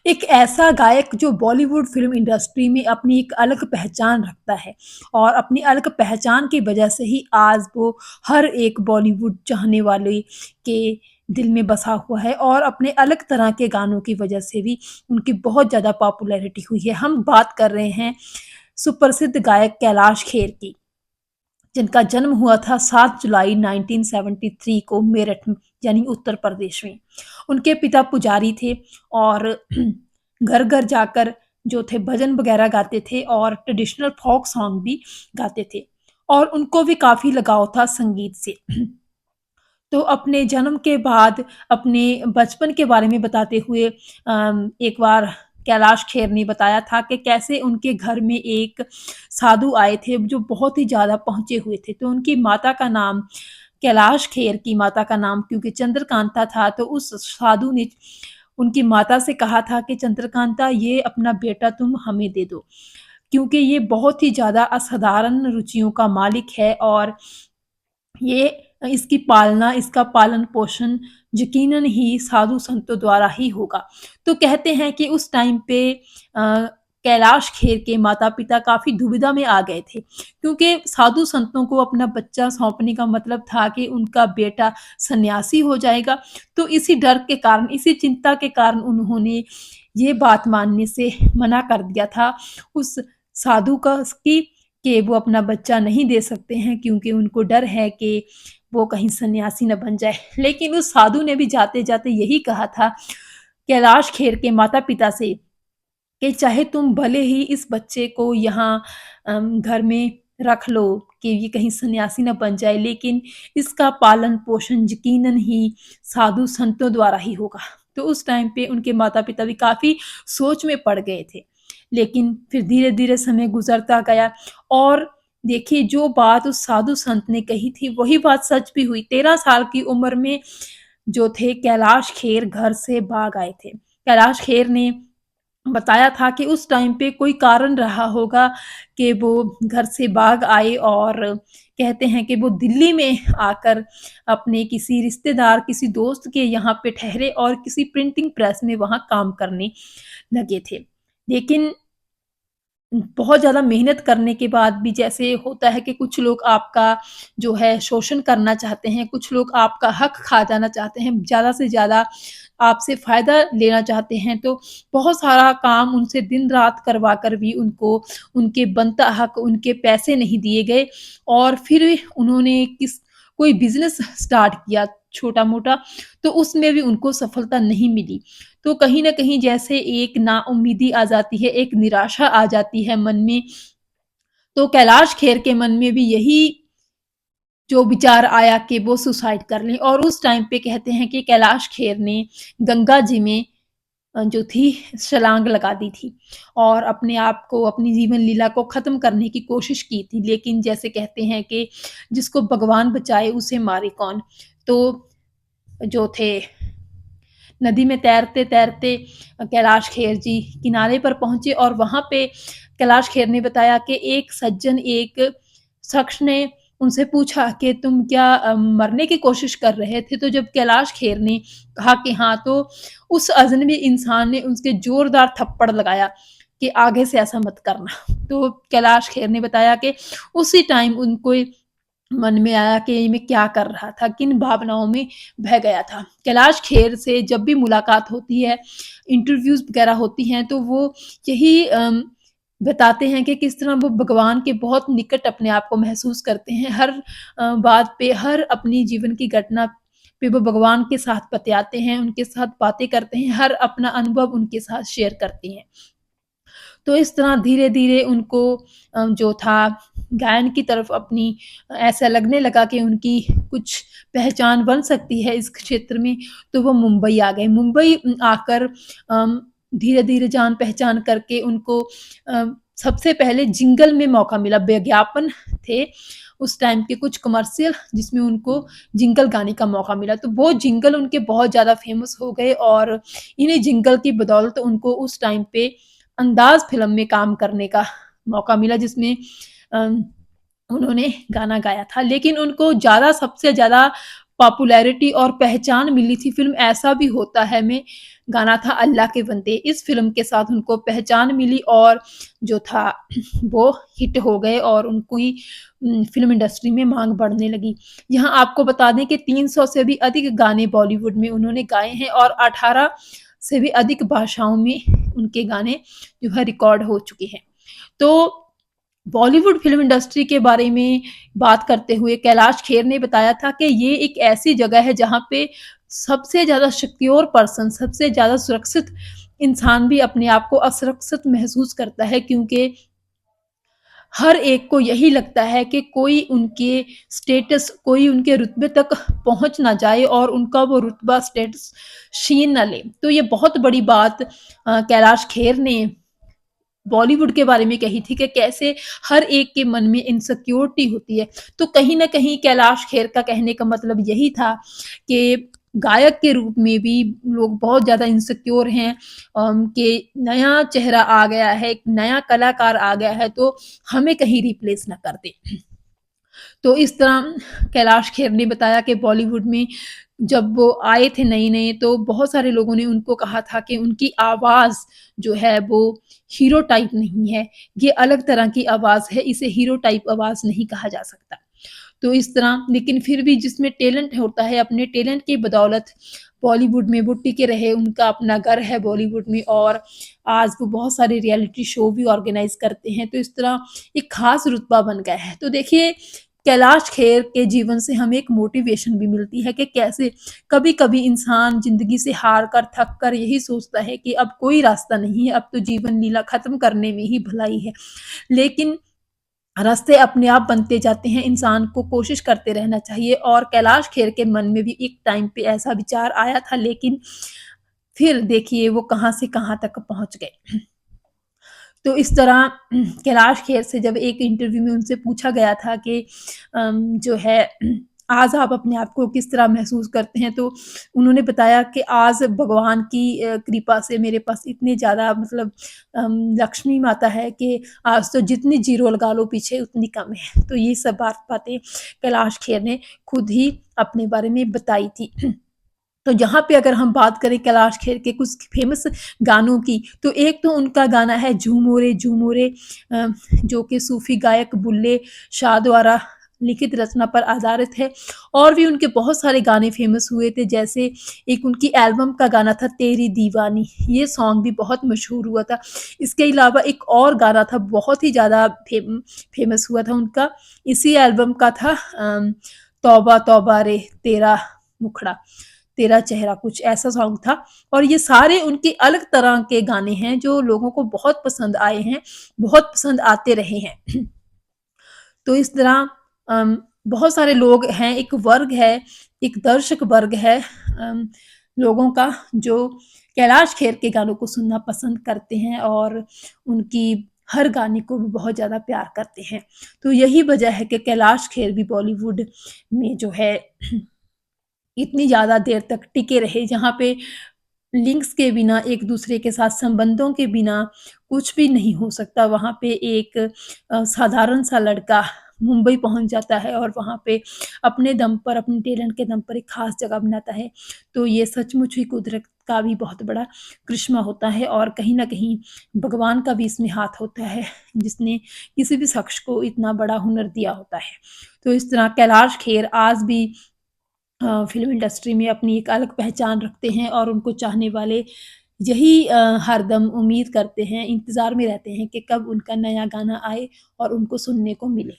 एक ऐसा गायक जो बॉलीवुड फ़िल्म इंडस्ट्री में अपनी एक अलग पहचान रखता है और अपनी अलग पहचान की वजह से ही आज वो हर एक बॉलीवुड चाहने वाले के दिल में बसा हुआ है और अपने अलग तरह के गानों की वजह से भी उनकी बहुत ज़्यादा पॉपुलैरिटी हुई है। हम बात कर रहे हैं सुप्रसिद्ध गायक कैलाश खेर की। जिनका जन्म हुआ था 7 जुलाई 1973 को मेरठ में यानी उत्तर प्रदेश में। उनके पिता पुजारी थे और घर-घर जाकर जो थे भजन वगैरह गाते थे और ट्रेडिशनल फ़ोक सॉन्ग भी गाते थे और उनको भी काफ़ी लगाव था संगीत से। तो अपने जन्म के बाद अपने बचपन के बारे में बताते हुए एक बार कैलाश खेर ने बताया था कि कैसे उनके घर में एक साधु आए थे जो बहुत ही ज़्यादा पहुँचे हुए थे। तो उनकी माता का नाम कैलाश खेर की माता का नाम क्योंकि चंद्रकांता था तो उस साधु ने उनकी माता से कहा था कि चंद्रकांता ये अपना बेटा तुम हमें दे दो। क्योंकि ये बहुत ही ज़्यादा असाधारण रुचियों का मालिक है और ये इसकी पालना, इसका पालन-पोषण यकीनन ही साधु-संतों द्वारा ही होगा। तो कहते हैं कि उस टाइम पे कैलाश खेर के माता-पिता काफ़ी दुविधा में आ गए थे, क्योंकि साधु-संतों को अपना बच्चा सौंपने का मतलब था कि उनका बेटा सन्यासी हो जाएगा। तो इसी डर के कारण, इसी चिंता के कारण उन्होंने ये बात मानने से मना कर दिया था उस साधु कि वो अपना बच्चा नहीं दे सकते हैं क्योंकि उनको डर है कि वो कहीं सन्यासी ना बन जाए। लेकिन उस साधु ने भी जाते-जाते यही कहा था कैलाश खेर के माता-पिता से कि चाहे तुम भले ही इस बच्चे को यहाँ घर में रख लो कि ये कहीं सन्यासी ना बन जाए, लेकिन इसका पालन-पोषण यकीनन ही साधु-संतों द्वारा ही होगा। तो उस टाइम पे उनके माता-पिता भी काफ़ी सोच में पड़ गए थे। लेकिन फिर धीरे-धीरे समय गुज़रता गया और देखिए जो बात उस साधु-संत ने कही थी, वही बात सच भी हुई। 13 साल की उम्र में जो थे कैलाश खेर घर से भाग आए थे। कैलाश खेर ने बताया था कि उस टाइम पे कोई कारण रहा होगा कि वो घर से भाग आए और कहते हैं कि वो दिल्ली में आकर अपने किसी रिश्तेदार, किसी दोस्त के यहाँ पे ठहरे और किसी प्रिंटिंग प्रेस में वहाँ काम करने लगे थे। लेकिन बहुत ज़्यादा मेहनत करने के बाद भी जैसे होता है कि कुछ लोग आपका जो है शोषण करना चाहते हैं, कुछ लोग आपका हक खा जाना चाहते हैं, ज़्यादा से ज़्यादा आपसे फ़ायदा लेना चाहते हैं, तो बहुत सारा काम उनसे दिन-रात करवा कर भी उनको उनके बनता हक, उनके पैसे नहीं दिए गए और फिर उन्होंने कोई बिज़नेस स्टार्ट किया छोटा-मोटा, तो उसमें भी उनको सफलता नहीं मिली। तो कहीं न कहीं जैसे एक नाउम्मीदी आ जाती है, एक निराशा आ जाती है मन में, तो कैलाश खेर के मन में भी यही जो विचार आया कि वो सुसाइड कर लें और उस टाइम पे कहते हैं कि कैलाश खेर ने गंगा जी में जो थी छलांग लगा दी थी और अपने आप को, अपनी जीवन लीला को ख़त्म करने की कोशिश की थी। लेकिन जैसे कहते हैं कि जिसको भगवान बचाए उसे मारे कौन? तो जो थे नदी में तैरते-तैरते कैलाश खेर जी किनारे पर पहुँचे और वहाँ पे कैलाश खेर ने बताया कि एक सज्जन, एक शख्स ने उनसे पूछा कि तुम क्या मरने की कोशिश कर रहे थे? तो जब कैलाश खेर ने कहा कि हाँ, तो उस अजनबी इंसान ने उसके ज़ोरदार थप्पड़ लगाया कि आगे से ऐसा मत करना। तो कैलाश खेर ने बताया कि उसी टाइम उनको मन में आया कि मैं क्या कर रहा था, किन भावनाओं में बह गया था। कैलाश खेर से जब भी मुलाकात होती है, इंटरव्यूज़ वगैरह होती हैं, तो वो यही बताते हैं कि किस तरह वो भगवान के बहुत निकट अपने आप को महसूस करते हैं। हर बात पे, हर अपनी जीवन की घटना पे वो भगवान के साथ बतियाते हैं, उनके साथ बातें करते हैं, हर अपना अनुभव उनके साथ शेयर करते हैं। तो इस तरह धीरे-धीरे उनको जो था गायन की तरफ अपनी ऐसा लगने लगा कि उनकी कुछ पहचान बन सकती है इस क्षेत्र में, तो वो मुंबई आ गए। मुंबई आकर धीरे-धीरे जान-पहचान करके उनको सबसे पहले जिंगल में मौका मिला। विज्ञापन थे उस टाइम के कुछ कमर्शियल जिसमें उनको जिंगल गाने का मौका मिला। तो वो जिंगल उनके बहुत ज़्यादा फ़ेमस हो गए और इन्हीं जिंगल की बदौलत उनको उस टाइम पे अंदाज़ फ़िल्म में काम करने का मौका मिला जिसमें अ, उन्होंने गाना गाया था। लेकिन उनको ज़्यादा सबसे ज़्यादा पॉपुलैरिटी और पहचान मिली थी। फ़िल्म ऐसा भी होता है में गाना था अल्लाह के बंदे। इस फ़िल्म के साथ उनको पहचान मिली और जो था वो हिट हो गए और उनकी फ़िल्म इंडस्ट्री में माँग बढ़ने लगी। यहाँ आपको बता दें कि 300 से भी अधिक गाने बॉलीवुड में उन्होंने गाए हैं और 18 से भी अधिक भाषाओं में उनके गाने जो है रिकॉर्ड हो चुके हैं। तो बॉलीवुड फ़िल्म इंडस्ट्री के बारे में बात करते हुए कैलाश खेर ने बताया था कि ये एक ऐसी जगह है जहाँ पे सबसे ज़्यादा सिक्योर पर्सन, सबसे ज़्यादा सुरक्षित इंसान भी अपने आप को असुरक्षित महसूस करता है, क्योंकि हर एक को यही लगता है कि कोई उनके स्टेटस, कोई उनके रुतबे तक पहुँच ना जाए और उनका वो रुतबा, स्टेटस छीन ना ले। तो ये बहुत बड़ी बात कैलाश खेर ने बॉलीवुड के बारे में कही थी कि कैसे हर एक के मन में इनसिक्योरिटी होती है। तो कहीं न कहीं कैलाश खेर का कहने का मतलब यही था कि गायक के रूप में भी लोग बहुत ज़्यादा इनसिक्योर हैं, कि नया चेहरा आ गया है, एक नया कलाकार आ गया है, तो हमें कहीं रिप्लेस ना कर दे। तो इस तरह कैलाश खेर ने बताया कि बॉलीवुड में जब वो आए थे नए-नए, तो बहुत सारे लोगों ने उनको कहा था कि उनकी आवाज़ जो है वो हीरो टाइप नहीं है, ये अलग तरह की आवाज़ है, इसे हीरो टाइप आवाज़ नहीं कहा जा सकता। तो इस तरह, लेकिन फिर भी जिसमें टैलेंट होता है, अपने टैलेंट की बदौलत बॉलीवुड में वो टिके रहे, उनका अपना घर है बॉलीवुड में और आज वो बहुत सारे रियलिटी शो भी ऑर्गेनाइज़ करते हैं, तो इस तरह एक ख़ास रुतबा बन गया है। तो देखिए, कैलाश खेर के जीवन से हमें एक मोटिवेशन भी मिलती है कि कैसे कभी-कभी इंसान ज़िंदगी से हार कर, थक कर यही सोचता है कि अब कोई रास्ता नहीं है, अब तो जीवन लीला ख़त्म करने में ही भलाई है। लेकिन रास्ते अपने आप बनते जाते हैं, इंसान को कोशिश करते रहना चाहिए और कैलाश खेर के मन में भी एक टाइम पे ऐसा विचार आया था, लेकिन फिर देखिए वो कहाँ से कहाँ तक पहुँच गए। तो इस तरह कैलाश खेर से जब एक इंटरव्यू में उनसे पूछा गया था कि जो है आज आप अपने आप को किस तरह महसूस करते हैं? तो उन्होंने बताया कि आज भगवान की कृपा से मेरे पास इतनी ज़्यादा मतलब लक्ष्मी माता है कि आज तो जितनी ज़ीरो लगा लो पीछे उतनी कम है। तो ये सब बातें कैलाश खेर ने खुद ही अपने बारे में बताई थी। तो यहाँ पे अगर हम बात करें कैलाश खेर के कुछ फ़ेमस गानों की, तो एक तो उनका गाना है झूमो रे जो कि सूफ़ी गायक बुल्ले शाह द्वारा लिखित रचना पर आधारित है और भी उनके बहुत सारे गाने फ़ेमस हुए थे, जैसे एक उनकी एल्बम का गाना था तेरी दीवानी, ये सॉन्ग भी बहुत मशहूर हुआ था। इसके अलावा एक और गाना था बहुत ही ज़्यादा फ़ेमस हुआ था उनका, इसी एल्बम का था तौबा तौबा रे तेरा मुखड़ा। तेरा चेहरा कुछ ऐसा सॉन्ग था और ये सारे उनके अलग तरह के गाने हैं जो लोगों को बहुत पसंद आए हैं, बहुत पसंद आते रहे हैं। तो इस तरह बहुत सारे लोग हैं, एक वर्ग है, एक दर्शक वर्ग है लोगों का जो कैलाश खेर के गानों को सुनना पसंद करते हैं और उनकी हर गाने को भी बहुत ज़्यादा प्यार करते हैं। तो यही वजह है कि कैलाश खेर भी बॉलीवुड में जो है इतनी ज़्यादा देर तक टिके रहे, जहाँ पे लिंक्स के बिना, एक-दूसरे के साथ संबंधों के बिना कुछ भी नहीं हो सकता। वहाँ पे एक साधारण-सा लड़का मुंबई पहुँच जाता है और वहाँ पे अपने दम पर, अपने टैलेंट के दम पर एक ख़ास जगह बनाता है। तो ये सचमुच ही कुदरत का भी बहुत बड़ा करिश्मा होता है और कहीं न कहीं भगवान का भी इसमें हाथ होता है, जिसने किसी भी शख़्स को इतना बड़ा हुनर दिया होता है। तो इस तरह कैलाश खेर आज भी फ़िल्म इंडस्ट्री में अपनी एक अलग पहचान रखते हैं और उनको चाहने वाले यही हरदम उम्मीद करते हैं, इंतज़ार में रहते हैं कि कब उनका नया गाना आए और उनको सुनने को मिले।